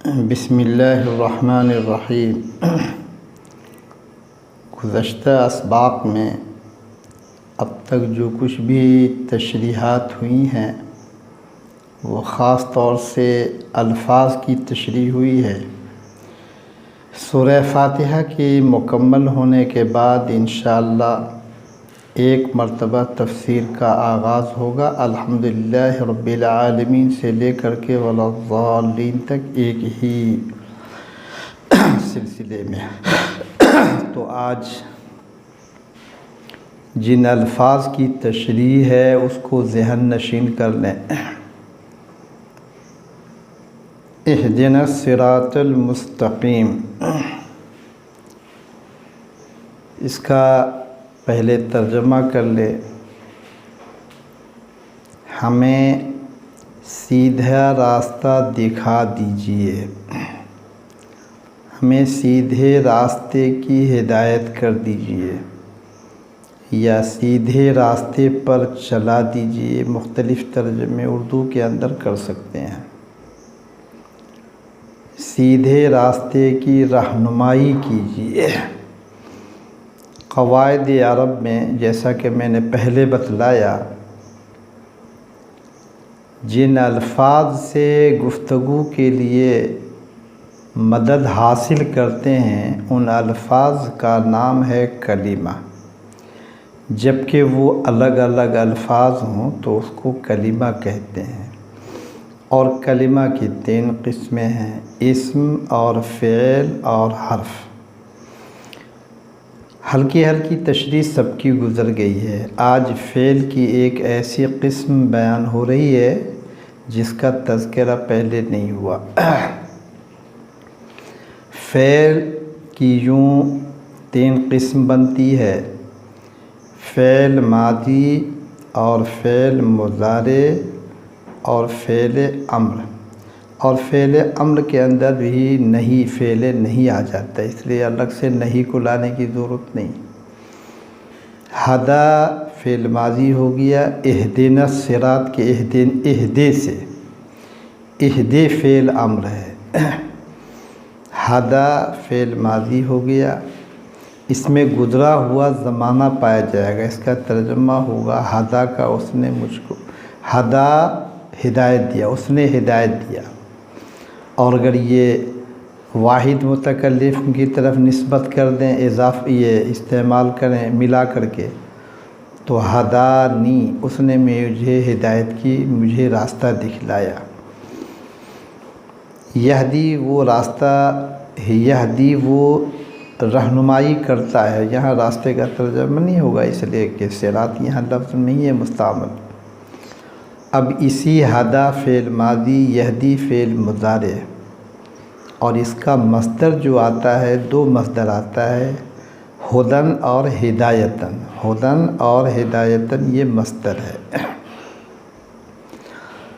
بسم اللہ الرحمن الرحیم۔ گزشتہ اسباق میں اب تک جو کچھ بھی تشریحات ہوئی ہیں وہ خاص طور سے الفاظ کی تشریح ہوئی ہے۔ سورہ فاتحہ کی مکمل ہونے کے بعد انشاءاللہ ایک مرتبہ تفسیر کا آغاز ہوگا۔ الحمدللہ رب العالمین سے لے کر کے وَلَضَّالِّينَ تک ایک ہی سلسلے میں۔ تو آج جن الفاظ کی تشریح ہے اس کو ذہن نشین کر لیں۔ اہدنا الصراط المستقیم، اس کا پہلے ترجمہ کر لے۔ ہمیں سیدھا راستہ دکھا دیجئے، ہمیں سیدھے راستے کی ہدایت کر دیجئے یا سیدھے راستے پر چلا دیجئے، مختلف ترجمے اردو کے اندر کر سکتے ہیں۔ سیدھے راستے کی رہنمائی کیجئے۔ قواعد عرب میں جیسا کہ میں نے پہلے بتلایا، جن الفاظ سے گفتگو کے لیے مدد حاصل کرتے ہیں ان الفاظ کا نام ہے کلمہ۔ جبکہ وہ الگ الگ الفاظ ہوں تو اس کو کلمہ کہتے ہیں۔ اور کلمہ کی 3 قسمیں ہیں، اسم اور فعل اور حرف۔ ہلکی ہلکی تشریح سب کی گزر گئی ہے۔ آج فعل کی ایک ایسی قسم بیان ہو رہی ہے جس کا تذکرہ پہلے نہیں ہوا۔ فعل کی یوں 3 قسم بنتی ہے، فعل ماضی اور فعل مضارع اور فعل امر۔ اور فعل امر کے اندر بھی نہیں، فعل نہیں آ جاتا، اس لیے الگ سے نہیں کو لانے کی ضرورت نہیں۔ ہدا فعل ماضی ہو گیا، اہدنا الصراط کے اہدے سے، اہدے فعل امر ہے۔ ہدا فعل ماضی ہو گیا، اس میں گزرا ہوا زمانہ پایا جائے گا، اس کا ترجمہ ہوگا ہدا کا اس نے مجھ کو، ہدا ہدایت دیا، اس نے ہدایت دیا۔ اور اگر یہ واحد متکلم کی طرف نسبت کر دیں، اضافہ یہ استعمال کریں ملا کر کے، تو ہدانی، اس نے مجھے ہدایت کی، مجھے راستہ دکھلایا۔ یہدی وہ راستہ، یہدی وہ رہنمائی کرتا ہے۔ یہاں راستے کا ترجمہ نہیں ہوگا اس لیے کہ صراط یہاں لفظ نہیں ہے مستعمل۔ اب اسی ہدا فعل ماضی، یہدی فعل مضارع، اور اس کا مصدر جو آتا ہے، 2 مصدر آتا ہے، ہدن اور ہدایتن۔ ہدن اور ہدایتن یہ مصدر ہے۔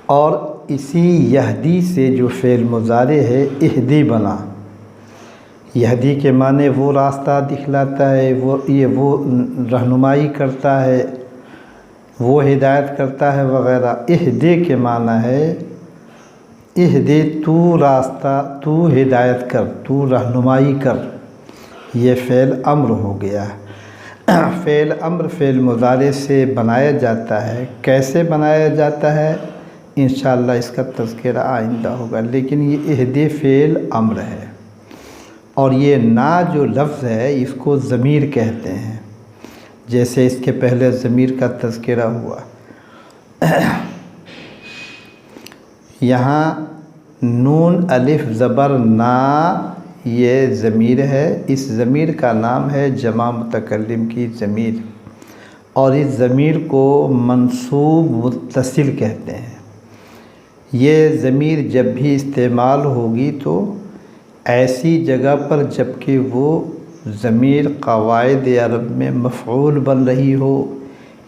اور اسی یہدی سے جو فعل مضارع ہے اہدی بنا۔ یہدی کے معنی وہ راستہ دکھلاتا ہے، وہ رہنمائی کرتا ہے، وہ ہدایت کرتا ہے وغیرہ۔ اہدے کے معنی ہے اہدے، تو راستہ، تو ہدایت کر، تو رہنمائی کر۔ یہ فعل امر ہو گیا۔ فعل امر فعل مضارع سے بنایا جاتا ہے۔ کیسے بنایا جاتا ہے انشاءاللہ اس کا تذکرہ آئندہ ہوگا، لیکن یہ اہدے فعل امر ہے۔ اور یہ نا جو لفظ ہے اس کو ضمیر کہتے ہیں، جیسے اس کے پہلے ضمیر کا تذکرہ ہوا۔ یہاں نون الف زبر نا، یہ ضمیر ہے۔ اس ضمیر کا نام ہے جمع متکلم کی ضمیر، اور اس ضمیر کو منصوب متصل کہتے ہیں۔ یہ ضمیر جب بھی استعمال ہوگی تو ایسی جگہ پر جبکہ وہ ضمیر قواعد عرب میں مفعول بن رہی ہو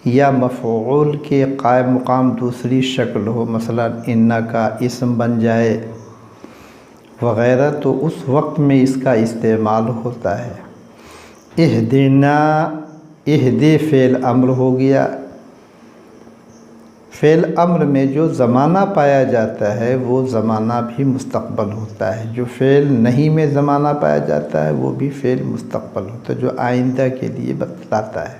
یا مفعول کے قائم مقام دوسری شکل ہو، مثلا انا کا اسم بن جائے وغیرہ، تو اس وقت میں اس کا استعمال ہوتا ہے۔ اہدنا، اہدے فعل امر ہو گیا، فعل امر میں جو زمانہ پایا جاتا ہے وہ زمانہ بھی مستقبل ہوتا ہے، جو فعل نہیں میں زمانہ پایا جاتا ہے وہ بھی فعل مستقبل ہوتا ہے، جو آئندہ کے لیے بتلاتا ہے،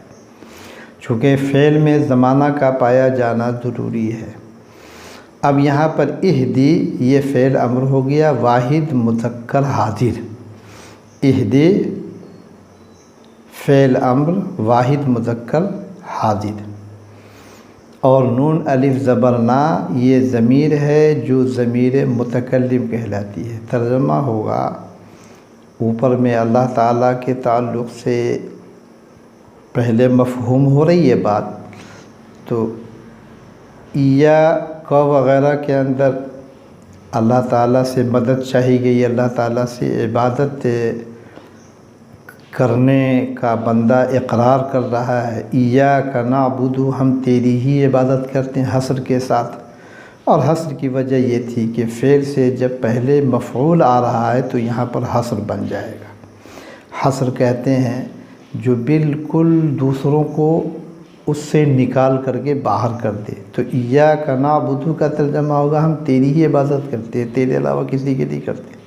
چونکہ فعل میں زمانہ کا پایا جانا ضروری ہے۔ اب یہاں پر اہدی یہ فعل امر ہو گیا واحد مذکر حاضر، اہدی فعل امر واحد مذکر حاضر، اور نون الف زبر نا یہ ضمیر ہے جو ضمیر متکلم کہلاتی ہے۔ ترجمہ ہوگا اوپر میں اللہ تعالیٰ کے تعلق سے پہلے مفہوم ہو رہی ہے بات، تو یا کو وغیرہ کے اندر اللہ تعالیٰ سے مدد چاہی گئی، اللہ تعالیٰ سے عبادت کرنے کا بندہ اقرار کر رہا ہے، ایاک نعبد ہم تیری ہی عبادت کرتے ہیں حصر کے ساتھ، اور حصر کی وجہ یہ تھی کہ فعل سے جب پہلے مفعول آ رہا ہے تو یہاں پر حصر بن جائے گا۔ حصر کہتے ہیں جو بالکل دوسروں کو اس سے نکال کر کے باہر کر دے، تو ایاک نعبد کا ترجمہ ہوگا ہم تیری ہی عبادت کرتے ہیں، تیرے علاوہ کسی کی نہیں کرتے،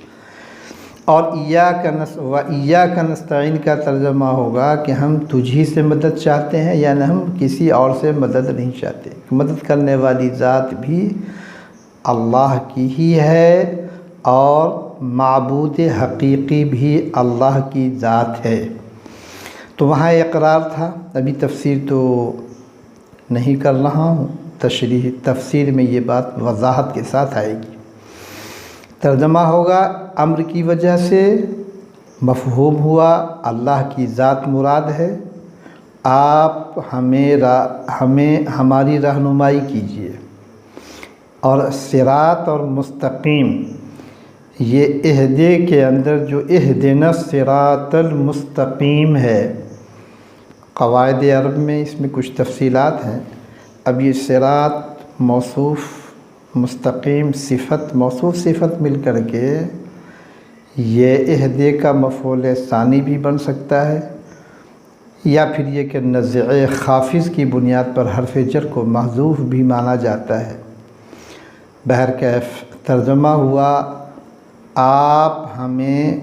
اور ایاک نستعین کا ترجمہ ہوگا کہ ہم تجھی سے مدد چاہتے ہیں، یعنی ہم کسی اور سے مدد نہیں چاہتے، مدد کرنے والی ذات بھی اللہ کی ہی ہے اور معبود حقیقی بھی اللہ کی ذات ہے۔ تو وہاں اقرار تھا، ابھی تفسیر تو نہیں کر رہا ہوں، تشریح تفسیر میں یہ بات وضاحت کے ساتھ آئے گی۔ ترجمہ ہوگا امر کی وجہ سے مفہوم ہوا اللہ کی ذات مراد ہے، آپ ہمیں ہماری رہنمائی کیجیے، اور صراط اور مستقیم یہ اہدے کے اندر جو اہدنا الصراط المستقیم ہے، قواعد عرب میں اس میں کچھ تفصیلات ہیں۔ اب یہ صراط موصوف مستقیم صفت موصوف صفت مل کر کے یہ اہدے کا مفعول ثانی بھی بن سکتا ہے، یا پھر یہ کہ نزع خافض کی بنیاد پر حرف جر کو محذوف بھی مانا جاتا ہے۔ بہرکیف ترجمہ ہوا آپ ہمیں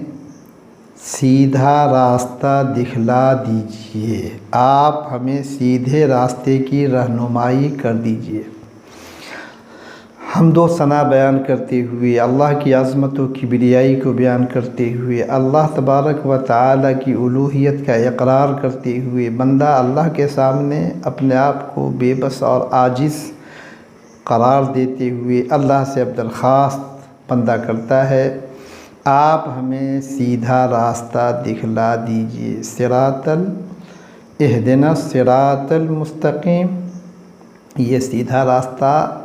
سیدھا راستہ دکھلا دیجئے، آپ ہمیں سیدھے راستے کی رہنمائی کر دیجئے۔ حمد و ثنا بیان کرتے ہوئے، اللہ کی عظمت و کبریائی کو بیان کرتے ہوئے، اللہ تبارک و تعالیٰ کی الوہیت کا اقرار کرتے ہوئے، بندہ اللہ کے سامنے اپنے آپ کو بے بس اور عاجز قرار دیتے ہوئے اللہ سے درخواست بندہ کرتا ہے، آپ ہمیں سیدھا راستہ دکھلا دیجئے، اہدنا الصراط المستقیم۔ یہ سیدھا راستہ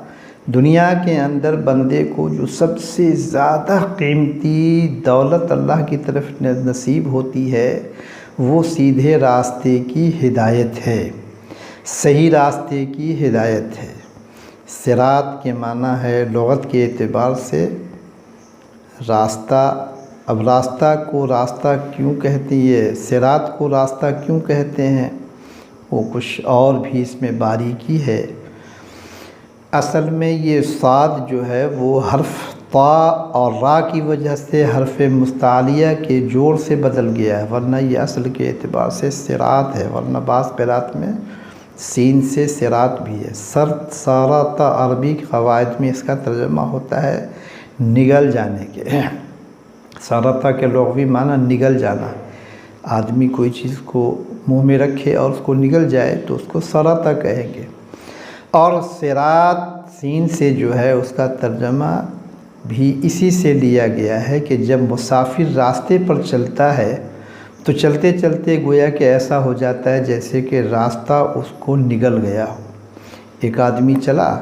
دنیا کے اندر بندے کو جو سب سے زیادہ قیمتی دولت اللہ کی طرف نصیب ہوتی ہے وہ سیدھے راستے کی ہدایت ہے، صحیح راستے کی ہدایت ہے۔ صراط کے معنی ہے لغت کے اعتبار سے راستہ۔ اب راستہ کو راستہ کیوں کہتے ہیں، یہ صراط کو راستہ کیوں کہتے ہیں، وہ کچھ اور بھی اس میں باریکی ہے۔ اصل میں یہ صاد جو ہے وہ حرف طا اور را کی وجہ سے حرف مستعلیہ کے جوڑ سے بدل گیا ہے، ورنہ یہ اصل کے اعتبار سے صراط ہے، ورنہ بعض قرات میں سین سے صراط بھی ہے۔ سارات عربی قواعد میں اس کا ترجمہ ہوتا ہے نگل جانے کے۔ سارتا کے لغوی معنی نگل جانا، آدمی کوئی چیز کو منہ میں رکھے اور اس کو نگل جائے تو اس کو سارتا کہیں گے۔ اور صراط سین سے جو ہے اس کا ترجمہ بھی اسی سے لیا گیا ہے کہ جب مسافر راستے پر چلتا ہے تو چلتے چلتے گویا کہ ایسا ہو جاتا ہے جیسے کہ راستہ اس کو نگل گیا ہو۔ ایک آدمی چلا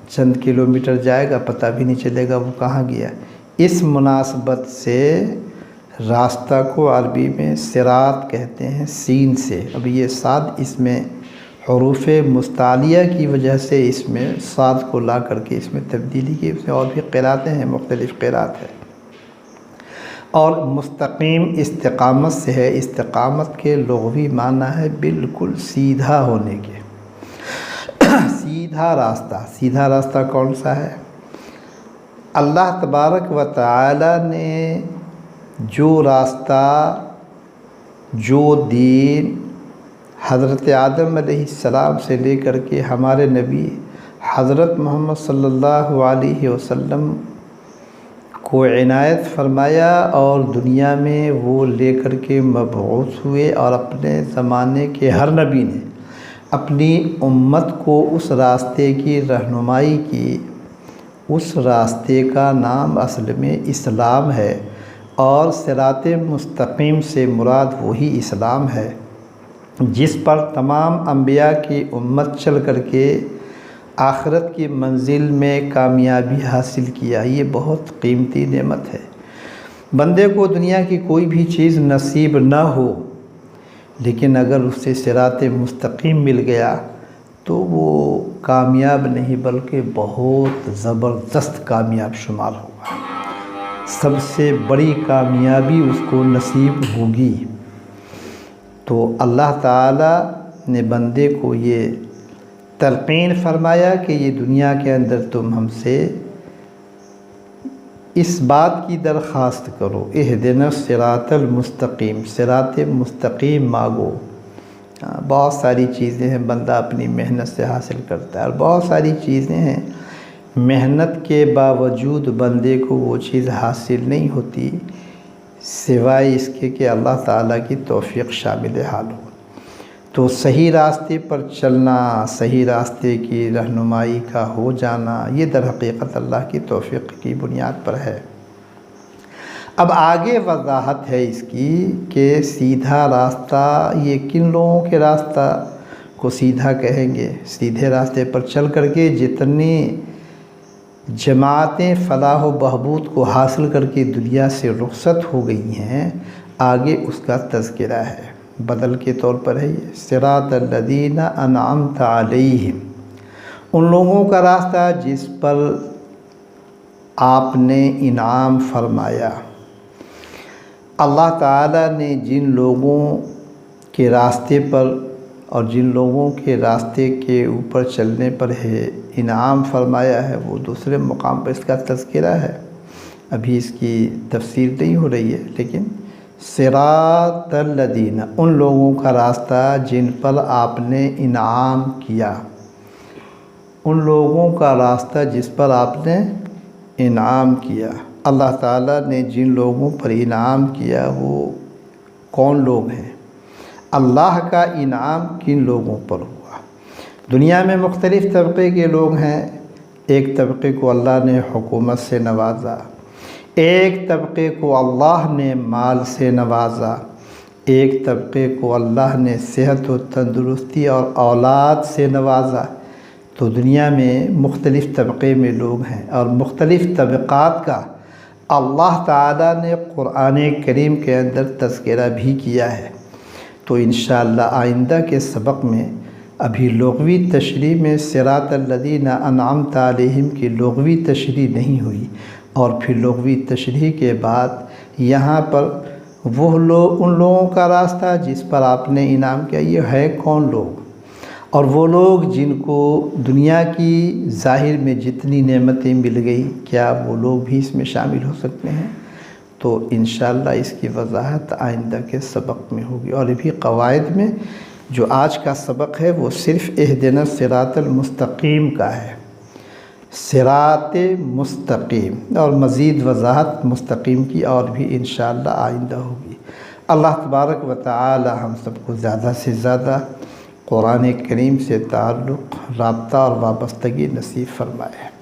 چند کلومیٹر جائے گا، پتہ بھی نہیں چلے گا وہ کہاں گیا۔ اس مناسبت سے راستہ کو عربی میں صراط کہتے ہیں سین سے۔ اب یہ صاد اس میں حروف مستعلیہ کی وجہ سے اس میں صاد کو لا کر کے اس میں تبدیلی کی، اس میں اور بھی قراتیں ہیں، مختلف قرات ہیں۔ اور مستقیم استقامت سے ہے، استقامت کے لغوی معنی ہے بالکل سیدھا ہونے کے، سیدھا راستہ کون سا ہے؟ اللہ تبارک و تعالی نے جو راستہ، جو دین حضرت آدم علیہ السلام سے لے کر کے ہمارے نبی حضرت محمد صلی اللہ علیہ وسلم کو عنایت فرمایا اور دنیا میں وہ لے کر کے مبعوث ہوئے، اور اپنے زمانے کے ہر نبی نے اپنی امت کو اس راستے کی رہنمائی کی۔ اس راستے کا نام اصل میں اسلام ہے، اور صراط مستقیم سے مراد وہی اسلام ہے جس پر تمام انبیاء کی امت چل کر کے آخرت کی منزل میں کامیابی حاصل کیا۔ یہ بہت قیمتی نعمت ہے۔ بندے کو دنیا کی کوئی بھی چیز نصیب نہ ہو، لیکن اگر اس سے صراط مستقیم مل گیا تو وہ کامیاب نہیں بلکہ بہت زبردست کامیاب شمار ہوگا۔ سب سے بڑی کامیابی اس کو نصیب ہوگی۔ تو اللہ تعالی نے بندے کو یہ تلقین فرمایا کہ یہ دنیا کے اندر تم ہم سے اس بات کی درخواست کرو، اہدنا الصراط المستقیم، صراط مستقیم مانگو۔ بہت ساری چیزیں ہیں بندہ اپنی محنت سے حاصل کرتا ہے، اور بہت ساری چیزیں ہیں محنت کے باوجود بندے کو وہ چیز حاصل نہیں ہوتی سوائے اس کے کہ اللہ تعالیٰ کی توفیق شامل حال ہو۔ تو صحیح راستے پر چلنا، صحیح راستے کی رہنمائی کا ہو جانا، یہ در حقیقت اللہ کی توفیق کی بنیاد پر ہے۔ اب آگے وضاحت ہے اس کی کہ سیدھا راستہ یہ کن لوگوں کے راستہ کو سیدھا کہیں گے؟ سیدھے راستے پر چل کر کے جتنی جماعتیں فلاح و بہبود کو حاصل کر کے دنیا سے رخصت ہو گئی ہیں، آگے اس کا تذکرہ ہے۔ بدل کے طور پر ہے یہ صراط الذین انعمت علیہم، ان لوگوں کا راستہ جس پر آپ نے انعام فرمایا۔ اللہ تعالیٰ نے جن لوگوں کے راستے پر اور جن لوگوں کے راستے کے اوپر چلنے پر ہے انعام فرمایا ہے، وہ دوسرے مقام پر اس کا تذکرہ ہے۔ ابھی اس کی تفسیر نہیں ہو رہی ہے، لیکن صراط الذین، ان لوگوں کا راستہ جن پر آپ نے انعام کیا، ان لوگوں کا راستہ جس پر آپ نے انعام کیا۔ اللہ تعالیٰ نے جن لوگوں پر انعام کیا وہ کون لوگ ہیں؟ اللہ کا انعام کن لوگوں پر ہوا؟ دنیا میں مختلف طبقے کے لوگ ہیں۔ ایک طبقے کو اللہ نے حکومت سے نوازا، ایک طبقے کو اللہ نے مال سے نوازا، ایک طبقے کو اللہ نے صحت و تندرستی اور اولاد سے نوازا۔ تو دنیا میں مختلف طبقے میں لوگ ہیں، اور مختلف طبقات کا اللہ تعالیٰ نے قرآن کریم کے اندر تذکرہ بھی کیا ہے۔ تو انشاءاللہ آئندہ کے سبق میں ابھی لغوی تشریح میں صراط الذین انعمت علیہم کی لغوی تشریح نہیں ہوئی، اور پھر لغوی تشریح کے بعد یہاں پر وہ لوگ، ان لوگوں کا راستہ جس پر آپ نے انعام کیا، یہ ہے کون لوگ؟ اور وہ لوگ جن کو دنیا کی ظاہر میں جتنی نعمتیں مل گئی، کیا وہ لوگ بھی اس میں شامل ہو سکتے ہیں؟ تو انشاءاللہ اس کی وضاحت آئندہ کے سبق میں ہوگی۔ اور بھی قواعد میں جو آج کا سبق ہے وہ صرف اہدنا الصراط المستقیم کا ہے، صراط مستقیم، اور مزید وضاحت مستقیم کی اور بھی انشاءاللہ آئندہ ہوگی۔ اللہ تبارک و تعالی ہم سب کو زیادہ سے زیادہ قرآن کریم سے تعلق، رابطہ اور وابستگی نصیب فرمائے۔